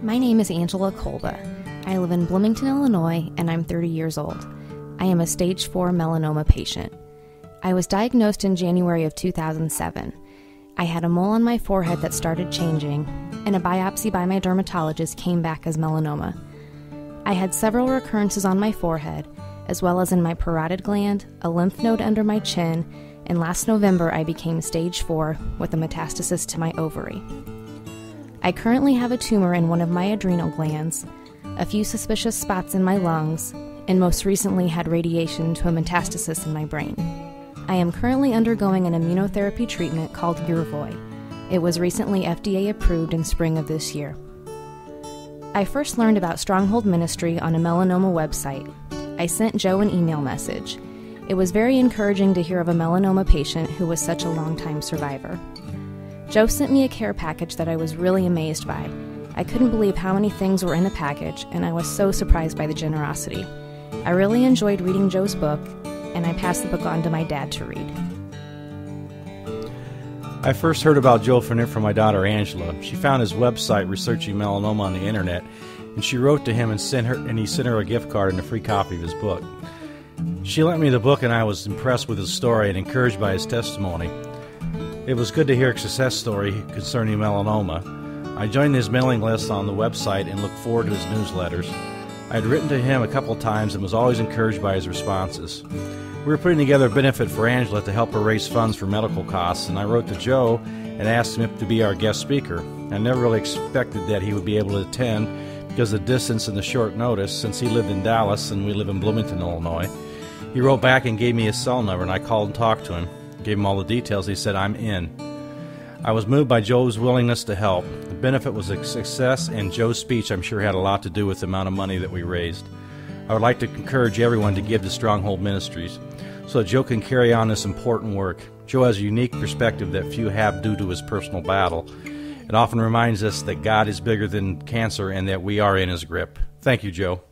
My name is Angela Kolba. I live in Bloomington, Illinois, and I'm 30 years old. I am a stage 4 melanoma patient. I was diagnosed in January of 2007. I had a mole on my forehead that started changing, and a biopsy by my dermatologist came back as melanoma. I had several recurrences on my forehead, as well as in my parotid gland, a lymph node under my chin, and last November I became stage 4 with a metastasis to my ovary. I currently have a tumor in one of my adrenal glands, a few suspicious spots in my lungs, and most recently had radiation to a metastasis in my brain. I am currently undergoing an immunotherapy treatment called Yervoy. It was recently FDA approved in spring of this year. I first learned about Stronghold Ministry on a melanoma website. I sent Joe an email message. It was very encouraging to hear of a melanoma patient who was such a long-time survivor. Joe sent me a care package that I was really amazed by. I couldn't believe how many things were in the package, and I was so surprised by the generosity. I really enjoyed reading Joe's book, and I passed the book on to my dad to read. I first heard about Joe from my daughter Angela. She found his website researching melanoma on the internet, and she wrote to him and he sent her a gift card and a free copy of his book. She lent me the book, and I was impressed with his story and encouraged by his testimony. It was good to hear a success story concerning melanoma. I joined his mailing list on the website and looked forward to his newsletters. I had written to him a couple of times and was always encouraged by his responses. We were putting together a benefit for Angela to help her raise funds for medical costs, and I wrote to Joe and asked him to be our guest speaker. I never really expected that he would be able to attend because of the distance and the short notice, since he lived in Dallas and we live in Bloomington, Illinois. He wrote back and gave me his cell number, and I called and talked to him. Gave him all the details. He said, "I'm in." I was moved by Joe's willingness to help. The benefit was a success, and Joe's speech, I'm sure, had a lot to do with the amount of money that we raised. I would like to encourage everyone to give to Stronghold Ministries so that Joe can carry on this important work. Joe has a unique perspective that few have due to his personal battle. It often reminds us that God is bigger than cancer and that we are in his grip. Thank you, Joe.